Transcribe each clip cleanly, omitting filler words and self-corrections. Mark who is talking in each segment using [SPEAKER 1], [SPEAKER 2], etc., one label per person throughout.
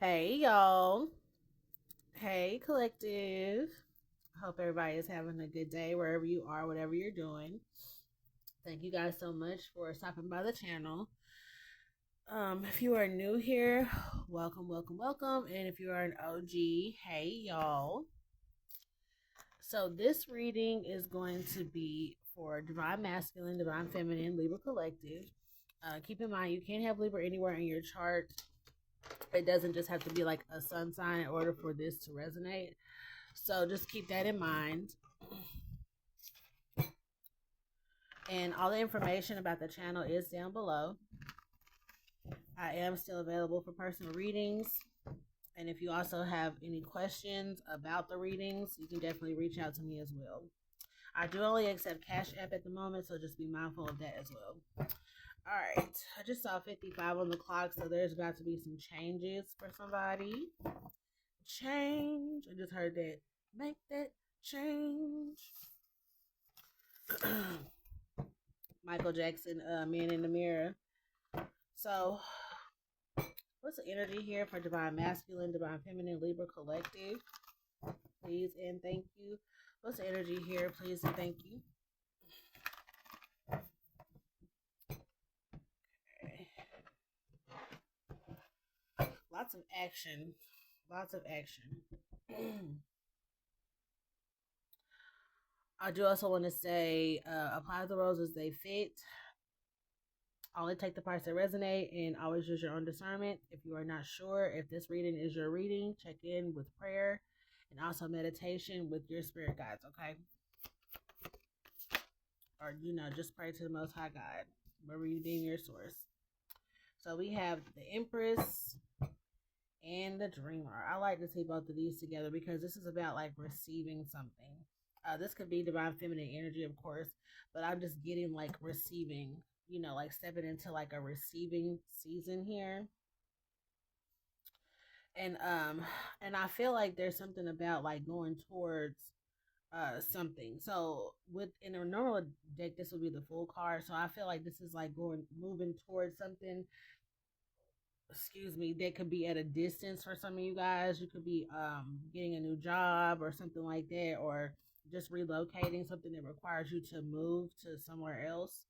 [SPEAKER 1] Hey, y'all. Hey, collective. Hope everybody is having a good day wherever you are, whatever you're doing. Thank you guys so much for stopping by the channel. If you are new here, welcome, welcome, welcome. And if you are an OG, hey, y'all. So, this reading is going to be for Divine Masculine, Divine Feminine, Libra Collective. Keep in mind, you can't have Libra anywhere in your chart. It doesn't just have to be like a sun sign in order for this to resonate. So just keep that in mind. And all the information about the channel is down below. I am still available for personal readings. And if you also have any questions about the readings, you can definitely reach out to me as well. I do only accept Cash App at the moment, so just be mindful of that as well. All right, I just saw 55 on the clock, so there's about to be some changes for somebody. Change. I just heard that. Make that change. Michael Jackson, Man in the Mirror. So, what's the energy here for Divine Masculine, Divine Feminine, Libra Collective? Please and thank you. What's the energy here? Please and thank you. Okay. Lots of action. Lots of action. I do also want to say, apply the roses as they fit. Only take the parts that resonate and always use your own discernment. If you are not sure if this reading is your reading, check in with prayer and also meditation with your spirit guides, okay? Or, just pray to the Most High God, wherever you deem your source. So we have the Empress and the Dreamer. I like to see both of these together because this is about like receiving something. This could be Divine Feminine energy, of course, but I'm just getting like receiving, like stepping into like a receiving season here. And I feel like there's something about like going towards something. So in a normal deck, this would be the full card. So I feel like this is like moving towards something. Excuse me, that could be at a distance for some of you guys. You could be getting a new job or something like that, or just relocating, something that requires you to move to somewhere else.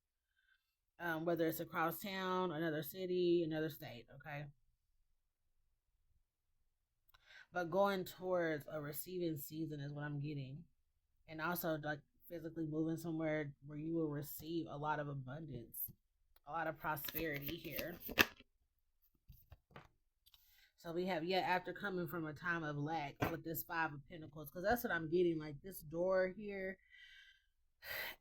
[SPEAKER 1] Whether it's across town, another city, another state, okay? But going towards a receiving season is what I'm getting. And also like physically moving somewhere where you will receive a lot of abundance, a lot of prosperity here. So we have, after coming from a time of lack with this Five of Pentacles, because that's what I'm getting. Like this door here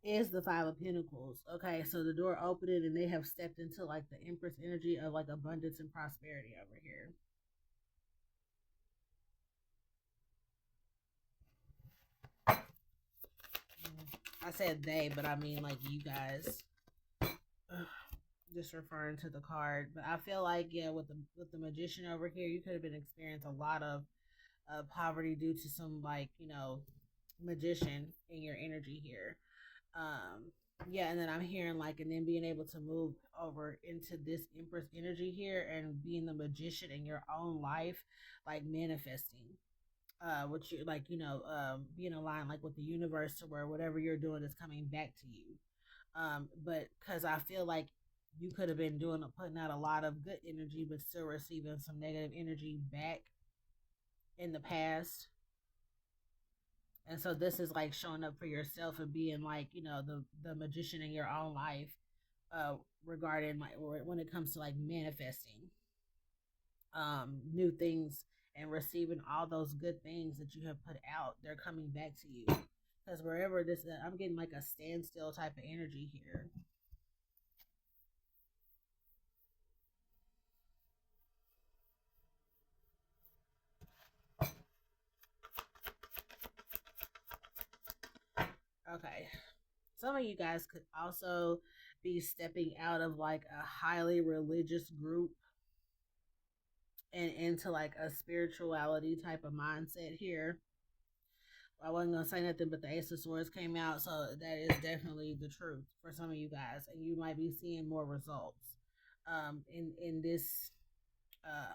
[SPEAKER 1] is the Five of Pentacles. Okay, so the door opening and they have stepped into like the Empress energy of like abundance and prosperity over here. I said they, but I mean like you guys. Just referring to the card, but I feel like with the Magician over here, you could have been experiencing a lot of poverty due to some like magician in your energy here. And then I'm hearing like, and then being able to move over into this Empress energy here and being the magician in your own life, like manifesting. Which you like, being aligned like with the universe to where whatever you're doing is coming back to you. But because I feel like you could have been putting out a lot of good energy, but still receiving some negative energy back in the past. And so this is like showing up for yourself and being like, the magician in your own life, regarding like when it comes to like manifesting new things and receiving all those good things that you have put out, they're coming back to you. Because wherever this, I'm getting like a standstill type of energy here. Okay. Some of you guys could also be stepping out of like a highly religious group and into like a spirituality type of mindset here. I wasn't gonna say nothing, but the Ace of Swords came out, so that is definitely the truth for some of you guys, and you might be seeing more results in this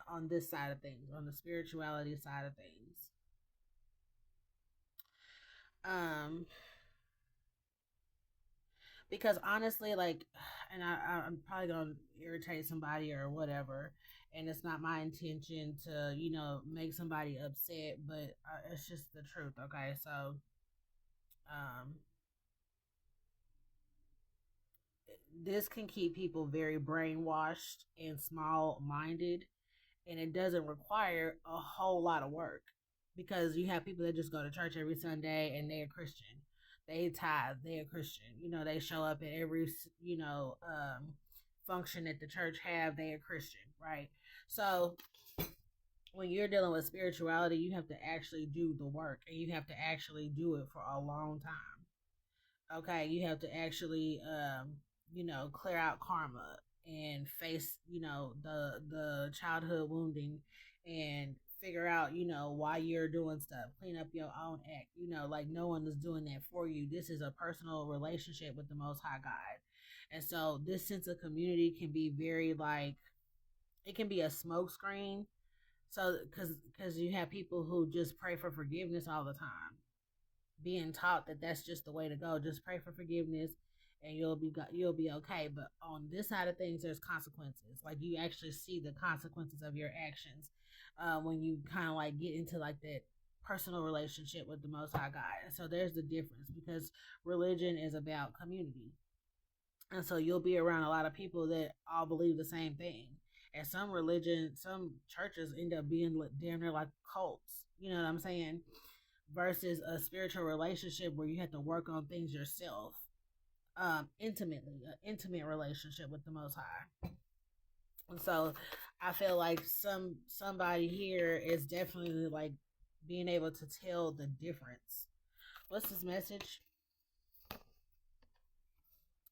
[SPEAKER 1] on this side of things, on the spirituality side of things. Because honestly, like, and I'm probably gonna irritate somebody or whatever, and it's not my intention to, make somebody upset, but it's just the truth. Okay, so, um, this can keep people very brainwashed and small minded, and it doesn't require a whole lot of work, because you have people that just go to church every Sunday and they're Christian. They tithe, they're Christian. They show up at every function that the church have. They are Christian, right? So when you're dealing with spirituality, you have to actually do the work, and you have to actually do it for a long time. Okay, you have to actually clear out karma and face, the childhood wounding, and figure out, why you're doing stuff. Clean up your own act. Like, no one is doing that for you. This is a personal relationship with the Most High God. And so this sense of community can be very, like, it can be a smoke screen. So, because you have people who just pray for forgiveness all the time, being taught that that's just the way to go. Just pray for forgiveness, and you'll be okay. But on this side of things, there's consequences. Like, you actually see the consequences of your actions when you kind of like get into like that personal relationship with the Most High God. And so there's the difference, because religion is about community, and so you'll be around a lot of people that all believe the same thing. And some churches end up being damn near like cults. You know what I'm saying? Versus a spiritual relationship where you have to work on things yourself, intimately, an intimate relationship with the Most High. And so I feel like somebody here is definitely like being able to tell the difference. What's this message?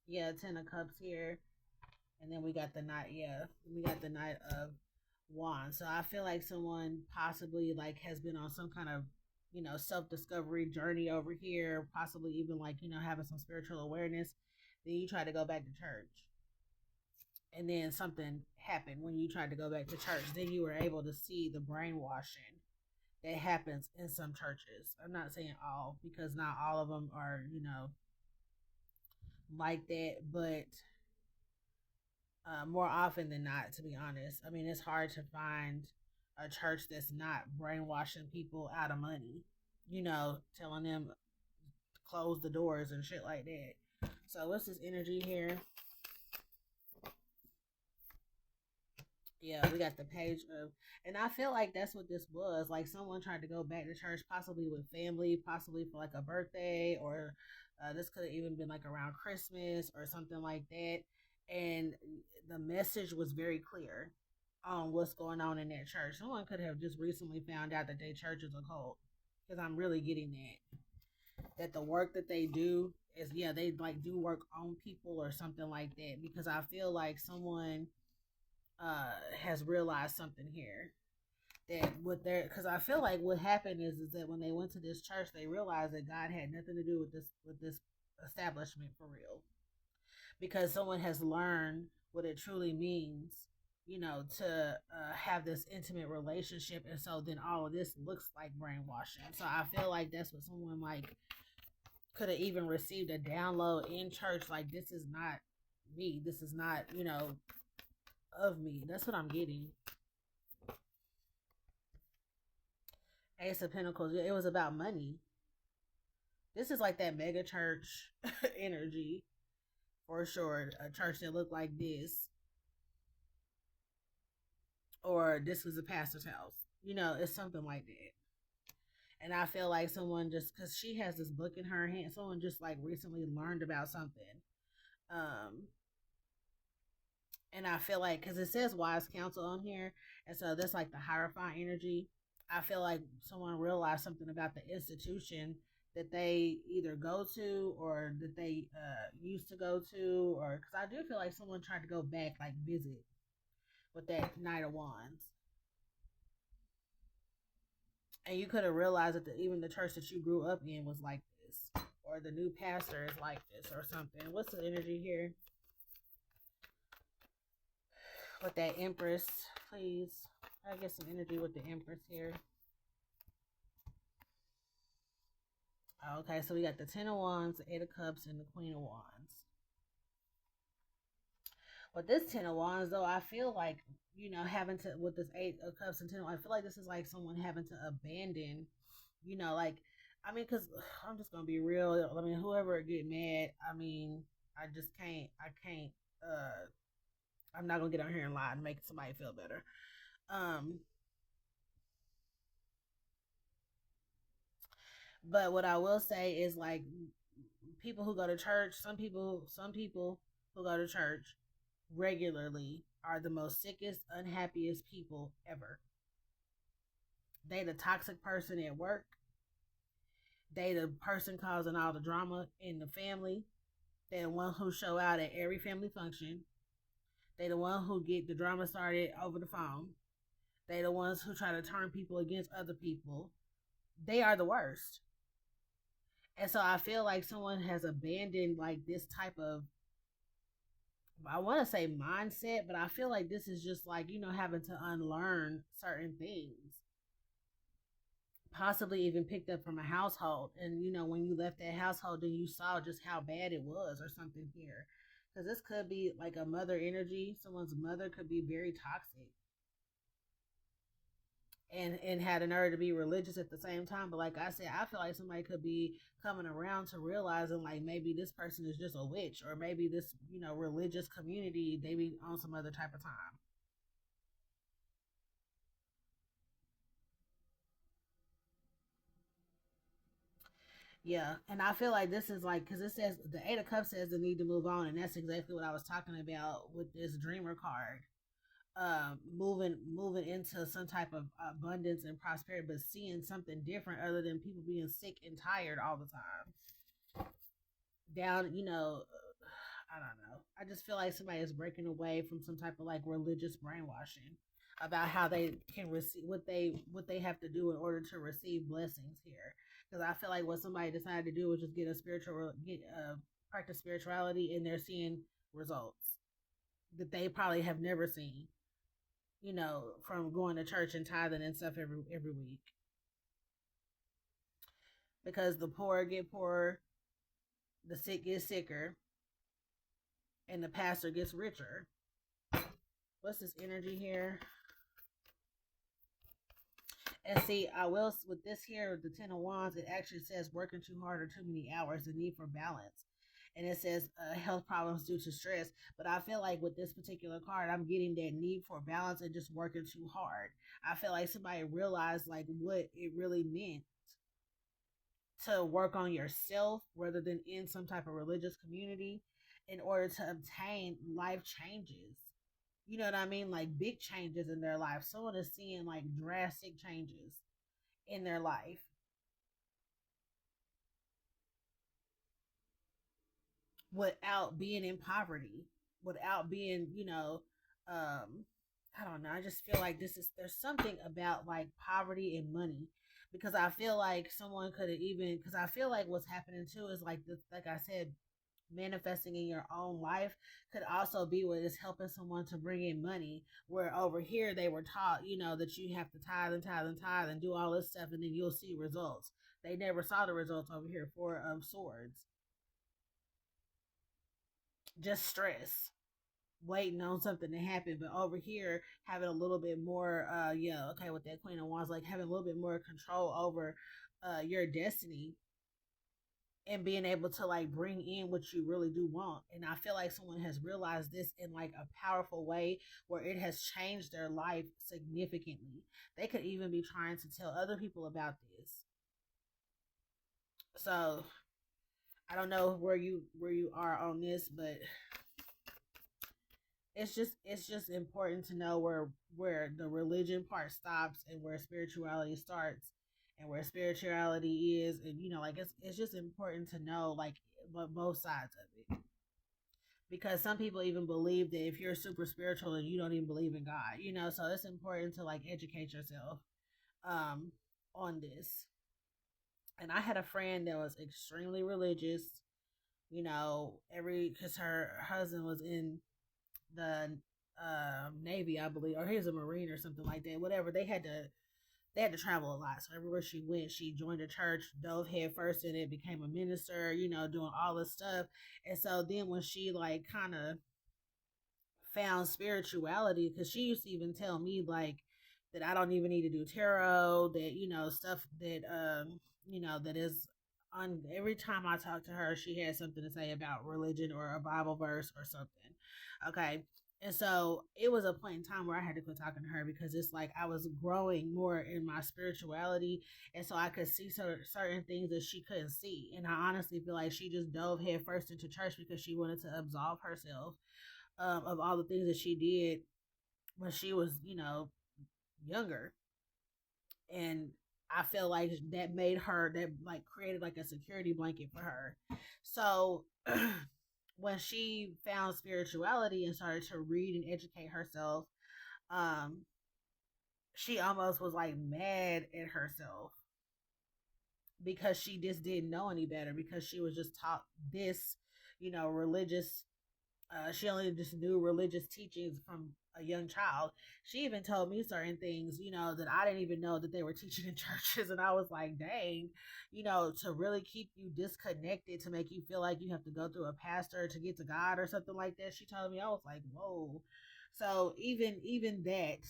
[SPEAKER 1] Yeah, 10 of Cups here. And then we got the Knight of Wands. So I feel like someone possibly like has been on some kind of self-discovery journey over here, possibly even like having some spiritual awareness. Then you try to go back to church, and then something happened when you tried to go back to church. Then you were able to see the brainwashing that happens in some churches. I'm not saying all, because not all of them are like that, but more often than not, to be honest. I mean, it's hard to find a church that's not brainwashing people out of money, telling them to close the doors and shit like that. So what's this energy here? Yeah, we got the Page of, and I feel like that's what this was. Like, someone tried to go back to church, possibly with family, possibly for like a birthday, or this could have even been like around Christmas or something like that. And the message was very clear on what's going on in that church. Someone could have just recently found out that their church is a cult, because I'm really getting that the work that they do is, yeah, they like do work on people or something like that. Because I feel like someone has realized something here, that because I feel like what happened is that when they went to this church, they realized that God had nothing to do with this establishment for real, because someone has learned what it truly means, to have this intimate relationship. And so then all of this looks like brainwashing. So I feel like that's what someone like could have even received a download in church, like, this is not me, this is not of me. That's what I'm getting. Ace of Pentacles. It was about money. This is like that mega church energy, for sure. A church that looked like this, or this was a pastor's house. It's something like that. And I feel like someone, just because she has this book in her hand, someone just like recently learned about something. And I feel like, because it says wise counsel on here, and so that's like the Hierophant energy. I feel like someone realized something about the institution that they either go to, or that they used to go to, or because I do feel like someone tried to go back, like visit, with that Knight of Wands. And you could have realized that even the church that you grew up in was like this, or the new pastor is like this, or something. What's the energy here? with that Empress, please. I get some energy with the Empress here. Okay, so we got the Ten of Wands, the Eight of Cups, and the Queen of Wands. With this Ten of Wands, though, I feel like, having to, with this Eight of Cups and Ten of Wands, I feel like this is like someone having to abandon, like, because I'm just going to be real. Whoever get mad, I just can't, I'm not going to get on here and lie and make somebody feel better. But what I will say is, like, people who go to church, some people who go to church regularly are the most sickest, unhappiest people ever. They the toxic person at work. They the person causing all the drama in the family. They the one who show out at every family function. They the one who get the drama started over the phone. They the ones who try to turn people against other people. They are the worst. And so I feel like someone has abandoned like this type of, I want to say mindset, but I feel like this is just like, having to unlearn certain things. Possibly even picked up from a household. And, when you left that household, then you saw just how bad it was or something here. Because this could be like a mother energy. Someone's mother could be very toxic. And had an urge to be religious at the same time. But like I said, I feel like somebody could be coming around to realizing like maybe this person is just a witch, or maybe this, religious community, they be on some other type of time. Yeah, and I feel like this is like, because it says the Eight of Cups says the need to move on, and that's exactly what I was talking about with this Dreamer card. Moving into some type of abundance and prosperity, but seeing something different other than people being sick and tired all the time. Down, I don't know. I just feel like somebody is breaking away from some type of like religious brainwashing about how they can receive what they have to do in order to receive blessings here. Because I feel like what somebody decided to do was just practice spirituality, and they're seeing results that they probably have never seen. From going to church and tithing and stuff every week. Because the poor get poorer, the sick get sicker, and the pastor gets richer. What's this energy here? And see, I will, with this here, the Ten of Wands, it actually says working too hard or too many hours, the need for balance. And it says health problems due to stress. But I feel like with this particular card, I'm getting that need for balance and just working too hard. I feel like somebody realized like what it really meant to work on yourself rather than in some type of religious community in order to obtain life changes. You know what I mean? Like big changes in their life. Someone is seeing like drastic changes in their life without being in poverty, without being, I don't know. I just feel like there's something about like poverty and money, because I feel like someone could have even, because I feel like what's happening too is like this, like I said, manifesting in your own life could also be what is helping someone to bring in money, where over here they were taught, that you have to tithe and tithe and tithe and do all this stuff and then you'll see results. They never saw the results over here. Four of Swords. Just stress, waiting on something to happen. But over here, having a little bit more, okay, with that Queen of Wands, like having a little bit more control over your destiny and being able to like bring in what you really do want. And I feel like someone has realized this in like a powerful way where it has changed their life significantly. They could even be trying to tell other people about this. So I don't know where you are on this, but it's just important to know where the religion part stops and where spirituality starts and where spirituality is. And like it's just important to know like both sides of it, because some people even believe that if you're super spiritual and you don't even believe in God. So it's important to like educate yourself on this. And I had a friend that was extremely religious, because her husband was in the Navy, I believe, or he was a Marine or something like that. Whatever, they had to travel a lot. So everywhere she went, she joined a church, dove head first in it, became a minister, doing all this stuff. And so then when she like kind of found spirituality, because she used to even tell me like that I don't even need to do tarot, that stuff that that is on. Every time I talk to her, she has something to say about religion or a Bible verse or something. Okay. And so it was a point in time where I had to quit talking to her, because it's like I was growing more in my spirituality. And so I could see certain things that she couldn't see. And I honestly feel like she just dove head first into church because she wanted to absolve herself of all the things that she did when she was, younger. And I feel like that like created like a security blanket for her. So when she found spirituality and started to read and educate herself, um, she almost was like mad at herself because she just didn't know any better, because she was just taught this, religious. She only just knew religious teachings from a young child. She even told me certain things, that I didn't even know that they were teaching in churches. And I was like, dang, to really keep you disconnected, to make you feel like you have to go through a pastor to get to God or something like that. She told me, I was like, whoa. So even that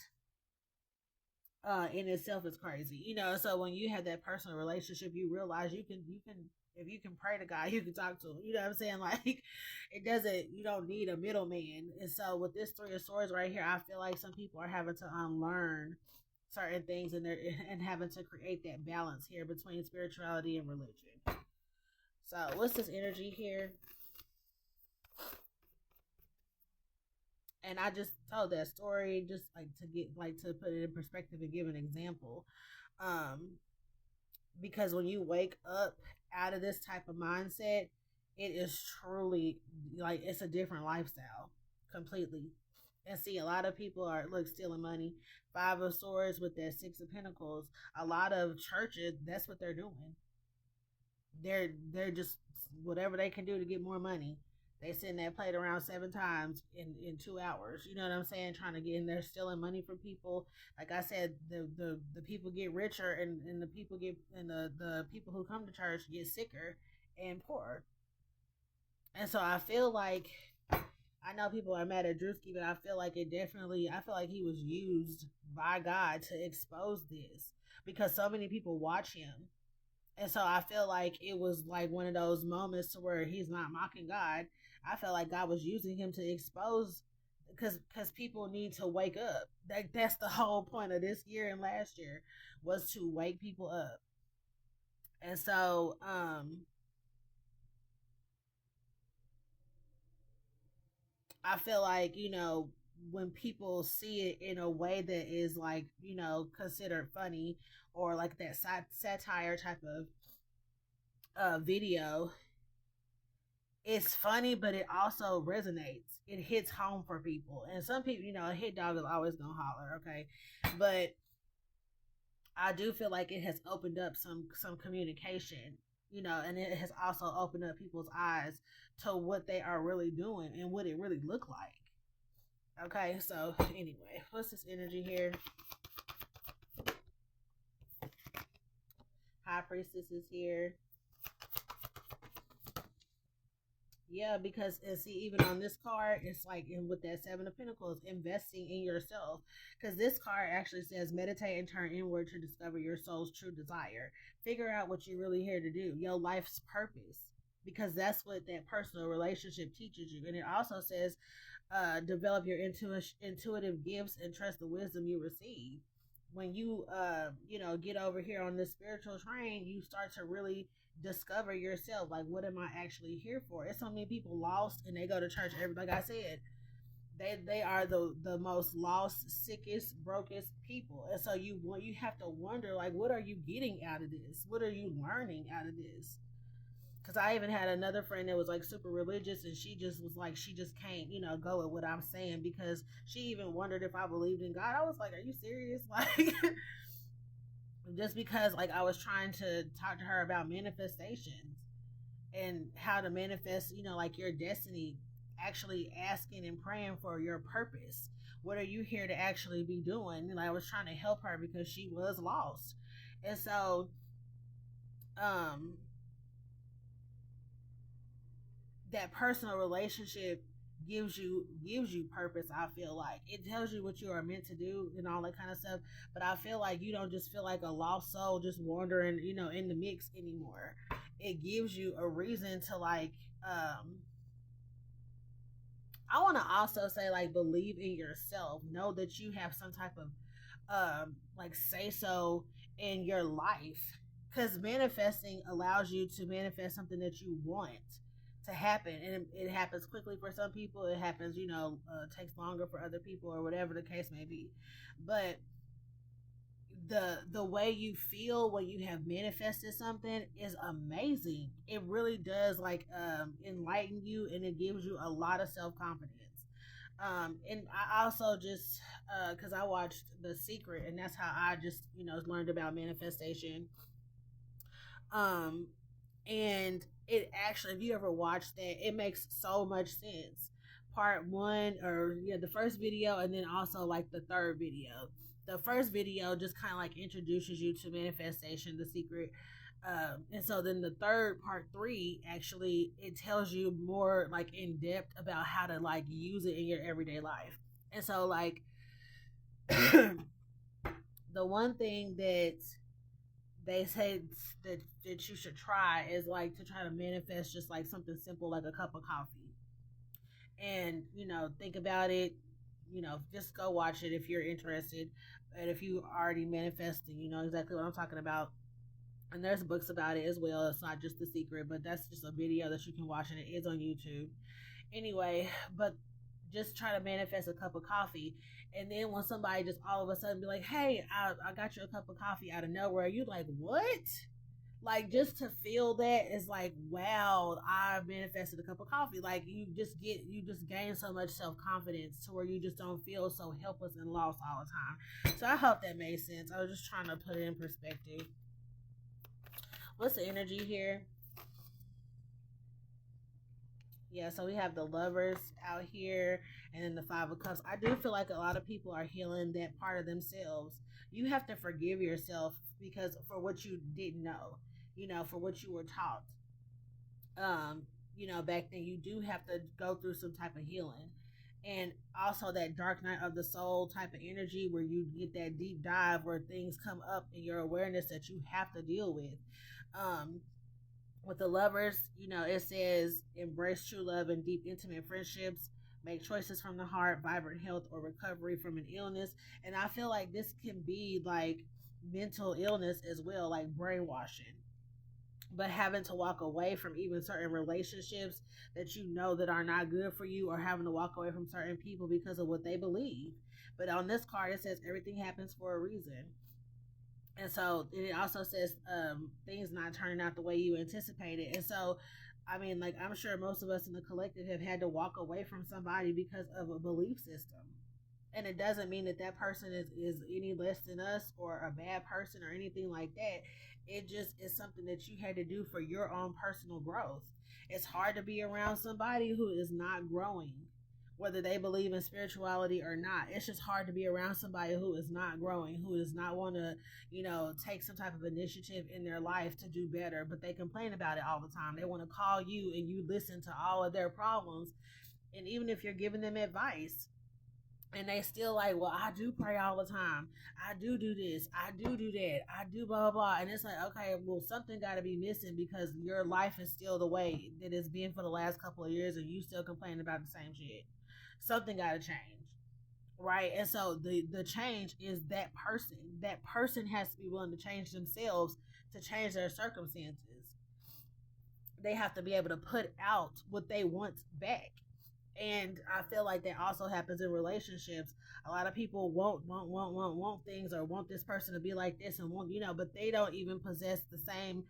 [SPEAKER 1] in itself is crazy, so when you have that personal relationship, you realize you can if you can pray to God, you can talk to him. You know what I'm saying? Like, you don't need a middleman. And so with this Three of Swords right here, I feel like some people are having to unlearn certain things, and having to create that balance here between spirituality and religion. So what's this energy here? And I just told that story just like to put it in perspective and give an example. Um, because when you wake up out of this type of mindset, it is truly like it's a different lifestyle completely. And see, a lot of people are stealing money. Five of Swords with that Six of Pentacles. A lot of churches, that's what they're doing. They're just whatever they can do to get more money. They send that plate around 7 times in 2 hours. You know what I'm saying? Trying to get in there, stealing money from people. Like I said, the people get richer, and the people who come to church get sicker and poorer. And so I feel like, I know people are mad at Drewski, but I feel like I feel like he was used by God to expose this, because so many people watch him. And so I feel like it was like one of those moments to where he's not mocking God. I felt like God was using him to expose, because people need to wake up. That's the whole point of this year and last year, was to wake people up. And so I feel like, when people see it in a way that is like, considered funny, or like that satire type of video, it's funny, but it also resonates. It hits home for people. And some people, a hit dog is always gonna holler, okay? But I do feel like it has opened up some communication, and it has also opened up people's eyes to what they are really doing and what it really looked like. Okay, so anyway, what's this energy here? High Priestess is here. Yeah, because and see, even on this card, it's like with that Seven of Pentacles, investing in yourself. Because this card actually says, meditate and turn inward to discover your soul's true desire. Figure out what you're really here to do, your life's purpose. Because that's what that personal relationship teaches you. And it also says, develop your intuitive gifts and trust the wisdom you receive. When you, get over here on this spiritual train, you start to really discover yourself. Like, what am I actually here for? It's so many people lost, and they go to church every, like I said, they are the most lost, sickest, brokest people. And so you have to wonder, like, what are you getting out of this? What are you learning out of this? Because I even had another friend that was like super religious, and she just was like, she just can't, go with what I'm saying, because she even wondered if I believed in God. I was like, are you serious? Like, just because like I was trying to talk to her about manifestations and how to manifest, like your destiny, actually asking and praying for your purpose. what are you here to actually be doing? And I was trying to help her because she was lost. And so, um, that personal relationship gives you purpose. I feel like it tells you what you are meant to do and all that kind of stuff, but I feel like you don't just feel like a lost soul just wandering, in the mix anymore. It gives you a reason to like, I want to also say, like, believe in yourself, know that you have some type of like say so in your life, because manifesting allows you to manifest something that you want to happen, and it happens quickly for some people. It happens, takes longer for other people, or whatever the case may be. But the way you feel when you have manifested something is amazing. It really does, like, enlighten you, and it gives you a lot of self-confidence. And I also just, because I watched The Secret, and that's how I just, learned about manifestation. um and it actually, if you ever watched that, it makes so much sense. Part one, or yeah, the first video, and then also like the third video. The first video just kind of like introduces you to manifestation, The Secret. And so then the third, part three, actually, it tells you more like in depth about how to like use it in your everyday life. And so, like, the one thing that they say that you should try is like to try to manifest just like something simple, like a cup of coffee. And think about it. Just go watch it if you're interested. And if you already manifesting, you know exactly what I'm talking about. And there's books about it as well. It's not just The Secret, but that's just a video that you can watch, and it is on YouTube. Anyway, but just try to manifest a cup of coffee. And then when somebody just all of a sudden be like, hey, I got you a cup of coffee out of nowhere, you like, what? Like, just to feel that is like, wow, I manifested a cup of coffee. Like, you just gain so much self-confidence to where you just don't feel so helpless and lost all the time. So I hope that made sense. I was just trying to put it in perspective. What's the energy here? Yeah, so we have the Lovers out here, and then the Five of Cups. I do feel like a lot of people are healing that part of themselves. You have to forgive yourself because for what you didn't know, for what you were taught. Back then, you do have to go through some type of healing. And also that dark night of the soul type of energy, where you get that deep dive where things come up in your awareness that you have to deal with. Um, with the Lovers, it says embrace true love and deep intimate friendships, make choices from the heart, vibrant health, or recovery from an illness. And I feel like this can be like mental illness as well, like brainwashing, but having to walk away from even certain relationships that that are not good for you, or having to walk away from certain people because of what they believe. But on this card, it says everything happens for a reason. And so it also says things not turning out the way you anticipated. And so, I mean, like, I'm sure most of us in the collective have had to walk away from somebody because of a belief system. And it doesn't mean that that person is any less than us, or a bad person, or anything like that. It just is something that you had to do for your own personal growth. It's hard to be around somebody who is not growing, whether they believe in spirituality or not. It's just hard to be around somebody who is not growing, who does not want to, take some type of initiative in their life to do better, but they complain about it all the time. They want to call you and you listen to all of their problems. And even if you're giving them advice, and they still like, well, I do pray all the time, I do this, I do that, I do blah blah blah. And it's like, okay, well, something got to be missing, because your life is still the way that it's been for the last couple of years, and you still complaining about the same shit. Something got to change, right? And so the change is that person. That person has to be willing to change themselves to change their circumstances. They have to be able to put out what they want back. And I feel like that also happens in relationships. A lot of people want things, or want this person to be like this, and but they don't even possess the same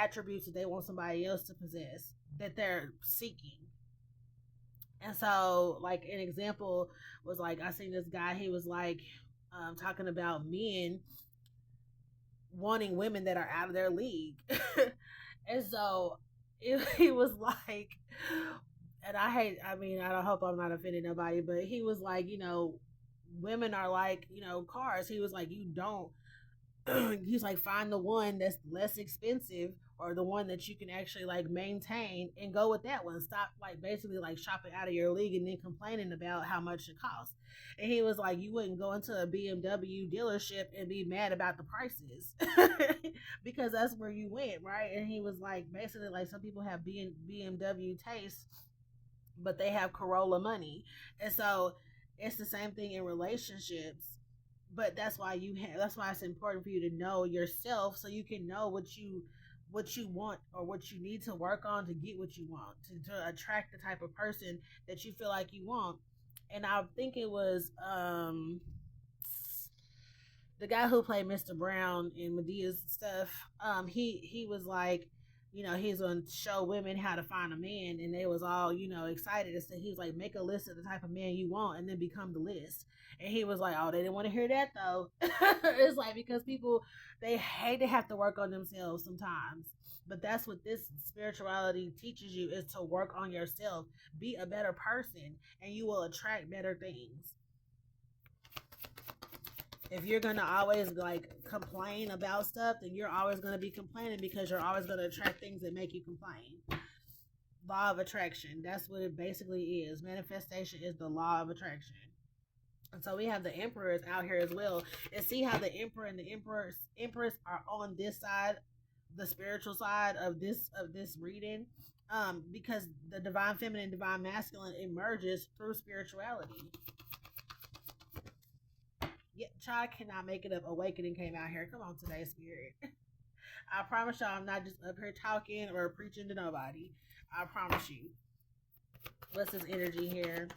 [SPEAKER 1] attributes that they want somebody else to possess, that they're seeking. And so, like, an example was, like, I seen this guy, he was like, talking about men wanting women that are out of their league. And so he was like, and I hope I'm not offending nobody, but he was like, women are like, cars. He was like, you don't he's like, find the one that's less expensive, or the one that you can actually like maintain, and go with that one. Stop like basically like shopping out of your league and then complaining about how much it costs. And he was like, you wouldn't go into a BMW dealership and be mad about the prices because that's where you went, right? And he was like, basically like, some people have BMW taste, but they have Corolla money. And so it's the same thing in relationships. But that's why it's important for you to know yourself, so you can know what you want, or what you need to work on to get what you want, to attract the type of person that you feel like you want. And I think it was the guy who played Mr. Brown in Medea's stuff. He was like, he's gonna show women how to find a man, and they was all, excited. And so he was like, make a list of the type of man you want, and then become the list. And he was like, oh, they didn't want to hear that though. It's like, because people, they hate to have to work on themselves sometimes. But that's what this spirituality teaches you, is to work on yourself, be a better person, and you will attract better things. If you're gonna always like complain about stuff, then you're always gonna be complaining, because you're always gonna attract things that make you complain. Law of attraction. That's what it basically is. Manifestation is the law of attraction. And so we have the emperors out here as well. And see how the emperor and the empress are on this side, the spiritual side of this reading. Because the divine feminine, divine masculine emerges through spirituality. Yeah, child cannot make it up. Awakening came out here. Come on today, spirit. I promise y'all, I'm not just up here talking or preaching to nobody. I promise you. What's this energy here?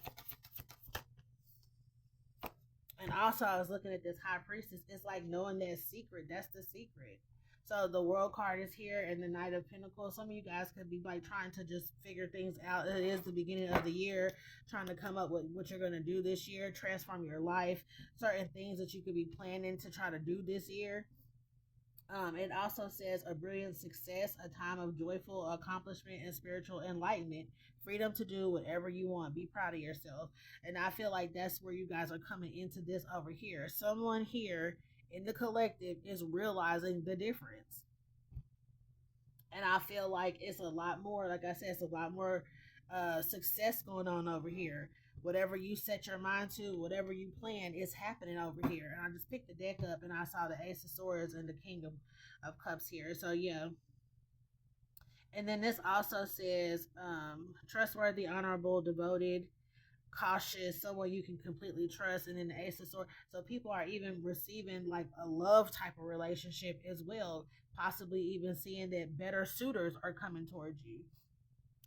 [SPEAKER 1] And also, I was looking at this high priestess. It's like knowing that secret. That's the secret. So the world card is here, and the Knight of Pentacles. Some of you guys could be like trying to just figure things out. It is the beginning of the year, trying to come up with what you're going to do this year, transform your life, certain things that you could be planning to try to do this year. It also says a brilliant success, a time of joyful accomplishment and spiritual enlightenment, freedom to do whatever you want. Be proud of yourself. And I feel like that's where you guys are coming into this over here. Someone here in the collective is realizing the difference. And I feel like it's a lot more, like I said, it's a lot more success going on over here. Whatever you set your mind to, whatever you plan, is happening over here. And I just picked the deck up and I saw the Ace of Swords and the King of Cups here. So yeah. And then this also says trustworthy, honorable, devoted, cautious, someone you can completely trust. And then the Ace of Swords. So people are even receiving like a love type of relationship as well. Possibly even seeing that better suitors are coming towards you,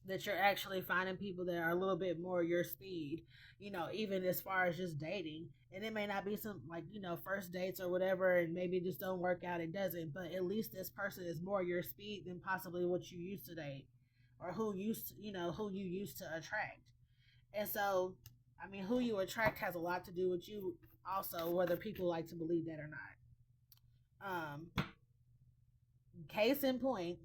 [SPEAKER 1] that you're actually finding people that are a little bit more your speed, even as far as just dating. And it may not be some like, first dates or whatever, and maybe just don't work out, it doesn't, but at least this person is more your speed than possibly what you used to date, or who you used to attract. And so, I mean, who you attract has a lot to do with you also, whether people like to believe that or not. Case in point,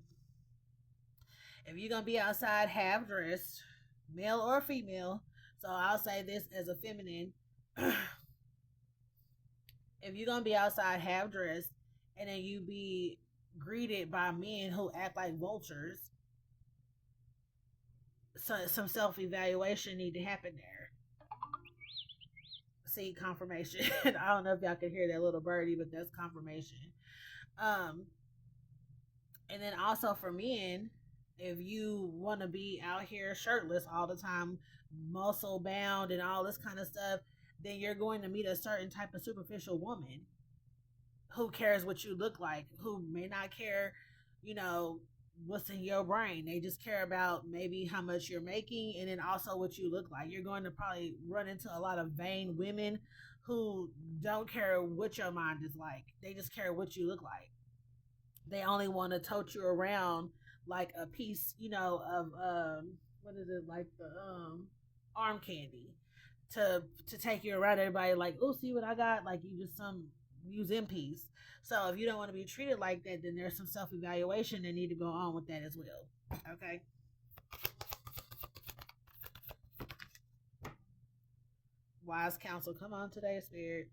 [SPEAKER 1] if you're going to be outside half dressed, male or female, so I'll say this as a feminine, if you're going to be outside half dressed and then you be greeted by men who act like vultures, so some self-evaluation need to happen there. See, confirmation. I don't know if y'all can hear that little birdie, but that's confirmation. And then also for men, if you want to be out here shirtless all the time, muscle bound and all this kind of stuff, then you're going to meet a certain type of superficial woman who cares what you look like, who may not care, what's in your brain. They just care about maybe how much you're making, and then also what you look like. You're going to probably run into a lot of vain women who don't care what your mind is like. They just care what you look like. They only want to tote you around like a piece, of what is it, like the arm candy, to take you around. Everybody like, oh, see what I got? Like you just some museum piece. So if you don't want to be treated like that, then there's some self-evaluation that need to go on with that as well. Okay. Wise counsel. Come on today, Spirit.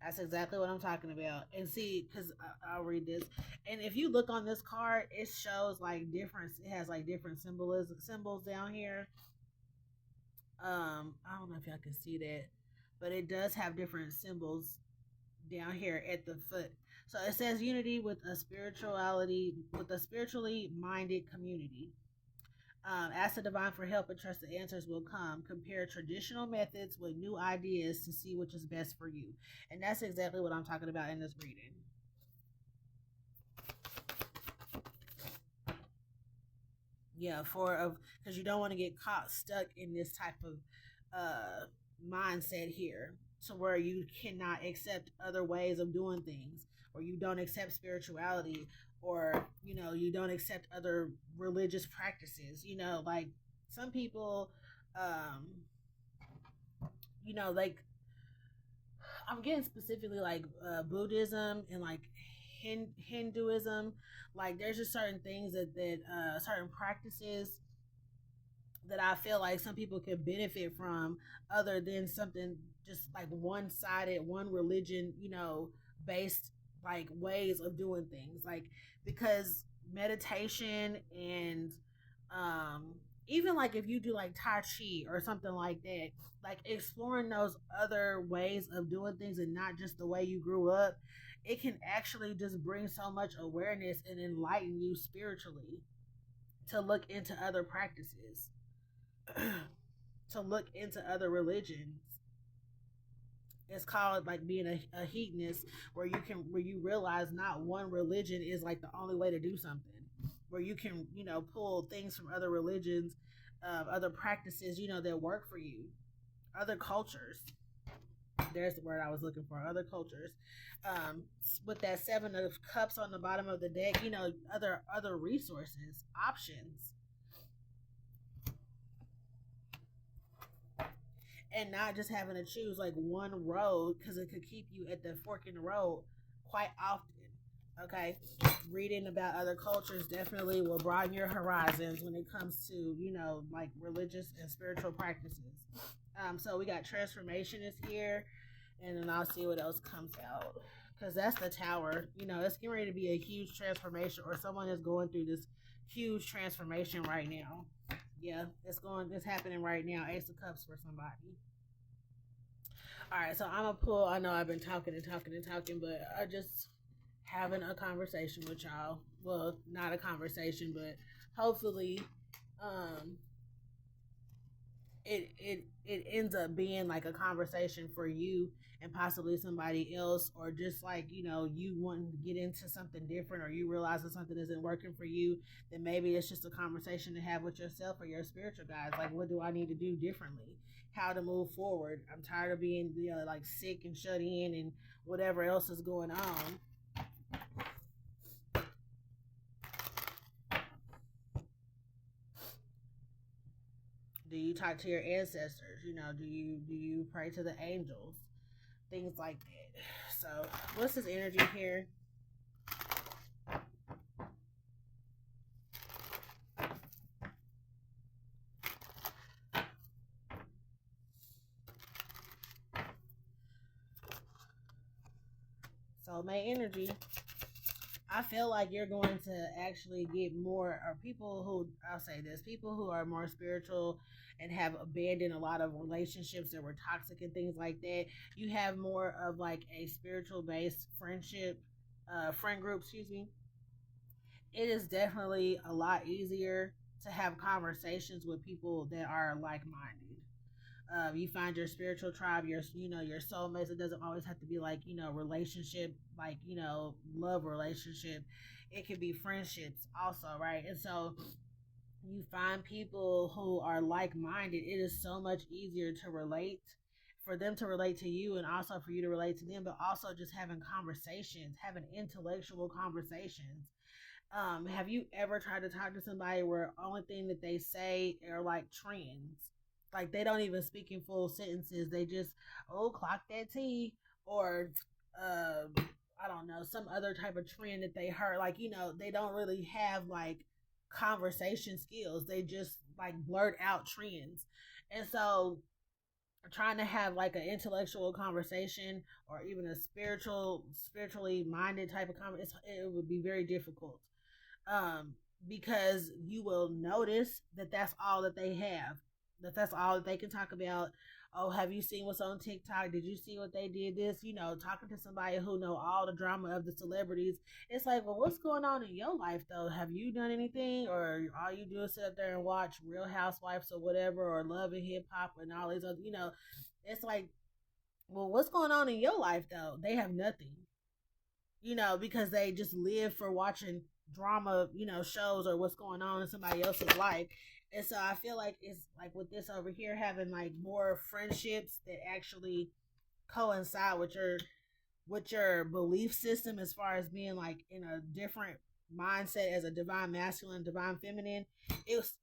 [SPEAKER 1] That's exactly what I'm talking about. And see, because I'll read this. And if you look on this card, it shows like different, it has like different symbols down here. I don't know if y'all can see that, but it does have different symbols down here at the foot. So it says unity with a spiritually minded community. Ask the divine for help and trust the answers will come. Compare traditional methods with new ideas to see which is best for you. And that's exactly what I'm talking about in this reading. Yeah, because you don't want to get caught stuck in this type of mindset here, to where you cannot accept other ways of doing things, or you don't accept spirituality, or you don't accept other religious practices. Like some people, like I'm getting specifically like Buddhism and like Hinduism. Like there's just certain things that certain practices that I feel like some people could benefit from, other than something just like one-sided, one religion, based like ways of doing things. Like because meditation and even like if you do like Tai Chi or something like that, like exploring those other ways of doing things and not just the way you grew up, it can actually just bring so much awareness and enlighten you spiritually to look into other practices, to look into other religions. It's called like being a hedonist, where you realize not one religion is like the only way to do something, where you can pull things from other religions, other practices that work for you, other cultures. There's the word I was looking for. Other cultures. With that 7 of cups on the bottom of the deck, other resources, options, and not just having to choose like one road, because it could keep you at the fork in the road quite often. Okay, reading about other cultures definitely will broaden your horizons when it comes to like religious and spiritual practices. So we got transformation is here, and then I'll see what else comes out, because that's the Tower. It's getting ready to be a huge transformation, or someone is going through this huge transformation right now. Yeah, it's happening right now. Ace of Cups for somebody. All right, so I'm gonna pull. I know I've been talking and talking and talking, but I just having a conversation with y'all. Well, not a conversation, but hopefully, um, it ends up being like a conversation for you and possibly somebody else, or just like you wanting to get into something different, or you realize that something isn't working for you. Then maybe it's just a conversation to have with yourself or your spiritual guides, like what do I need to do differently, how to move forward. I'm tired of being like sick and shut in and whatever else is going on. Do you talk to your ancestors? Do you pray to the angels? Things like that. So, what's this energy here? Soulmate energy. I feel like you're going to actually get more, or people who, I'll say this, people who are more spiritual and have abandoned a lot of relationships that were toxic and things like that. You have more of like a spiritual based friend group, excuse me. It is definitely a lot easier to have conversations with people that are like minded. You find your spiritual tribe, your soulmates. It doesn't always have to be like relationship, like love relationship. It could be friendships also, right? And so you find people who are like minded. It is so much easier to relate, for them to relate to you, and also for you to relate to them. But also just having conversations, having intellectual conversations. Have you ever tried to talk to somebody where only thing that they say are like trends? Like they don't even speak in full sentences. They just, oh, clock that T, or I don't know, some other type of trend that they heard. Like, they don't really have like conversation skills. They just like blurt out trends. And so trying to have like an intellectual conversation or even a spiritually minded type of conversation, it would be very difficult. um, because you will notice that that's all that they have, that's all that they can talk about. Oh, have you seen what's on TikTok? Did you see what they did? This, talking to somebody who know all the drama of the celebrities. It's like, well, what's going on in your life though? Have you done anything, or all you do is sit up there and watch Real Housewives or whatever, or Love and Hip Hop and all these other, It's like, well, what's going on in your life though? They have nothing, because they just live for watching drama, shows or what's going on in somebody else's life. And so I feel like it's like with this over here, having like more friendships that actually coincide with your belief system, as far as being like in a different mindset as a divine masculine, divine feminine. It's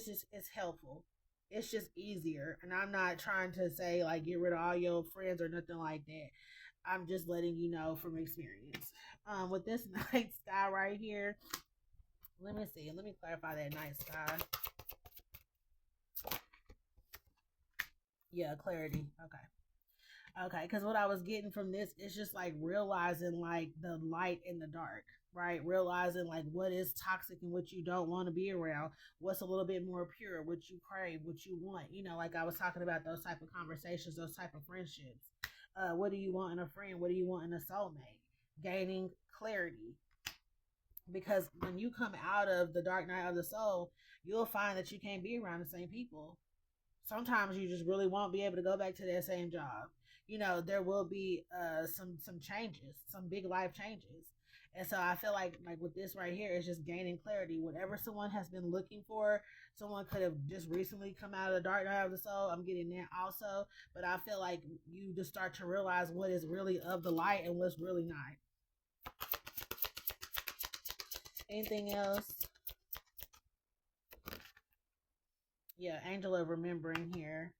[SPEAKER 1] just, it's helpful. It's just easier. And I'm not trying to say like get rid of all your friends or nothing like that. I'm just letting you know from experience. With this night sky right here, let me see. Let me clarify that night sky. Yeah, clarity. Okay, because what I was getting from this is just like realizing like the light and the dark, right? Realizing like what is toxic and what you don't want to be around, what's a little bit more pure, what you crave, what you want. Like I was talking about those type of conversations, those type of friendships. What do you want in a friend? What do you want in a soulmate? Gaining clarity. Because when you come out of the dark night of the soul, you'll find that you can't be around the same people. Sometimes you just really won't be able to go back to that same job. There will be some changes, some big life changes. And so I feel like with this right here is just gaining clarity. Whatever someone has been looking for, someone could have just recently come out of the dark night of the soul. I'm getting that also. But I feel like you just start to realize what is really of the light and what's really not. Anything else? Yeah, angel of remembering here.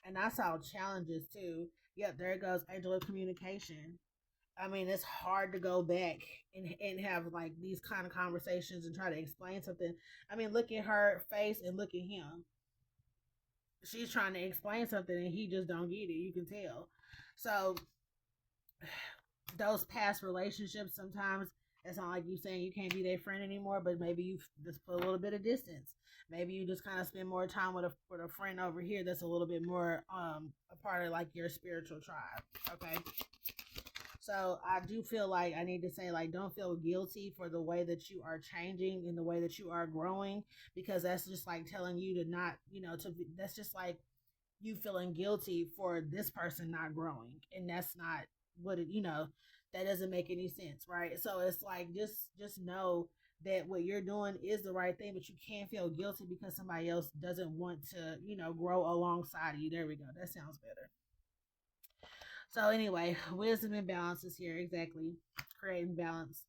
[SPEAKER 1] And I saw challenges too. Yep, there it goes, angel of communication. I mean, it's hard to go back and have like these kind of conversations and try to explain something. I mean, look at her face and look at him. She's trying to explain something and he just don't get it. You can tell. So those past relationships, sometimes it's not like you saying you can't be their friend anymore, but maybe you just put a little bit of distance. Maybe you just kind of spend more time with a friend over here that's a little bit more a part of like your spiritual tribe. Okay. So I do feel like I need to say, like, don't feel guilty for the way that you are changing and the way that you are growing, because that's just like telling you to not, that's just like you feeling guilty for this person not growing. And that's not what that doesn't make any sense, right? So it's like, just know that what you're doing is the right thing, but you can't feel guilty because somebody else doesn't want to, grow alongside of you. There we go. That sounds better. So anyway, wisdom and balance is here, exactly. Creating balance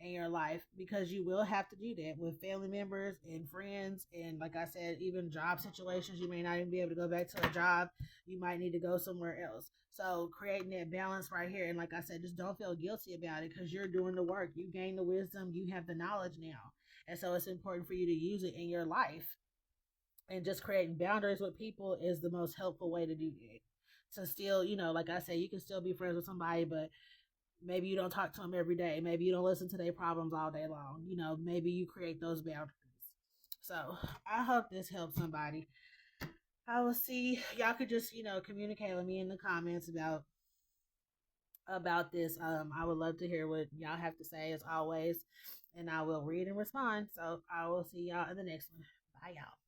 [SPEAKER 1] in your life, because you will have to do that with family members and friends, and like I said, even job situations. You may not even be able to go back to a job. You might need to go somewhere else. So creating that balance right here, and like I said, just don't feel guilty about it, because you're doing the work. You gain the wisdom, you have the knowledge now, and so it's important for you to use it in your life. And just creating boundaries with people is the most helpful way to do that. To still, like I say, you can still be friends with somebody, but maybe you don't talk to them every day. Maybe you don't listen to their problems all day long. Maybe you create those boundaries. So I hope this helps somebody. I will see. Y'all could just, communicate with me in the comments about this. I would love to hear what y'all have to say as always, and I will read and respond. So I will see y'all in the next one. Bye, y'all.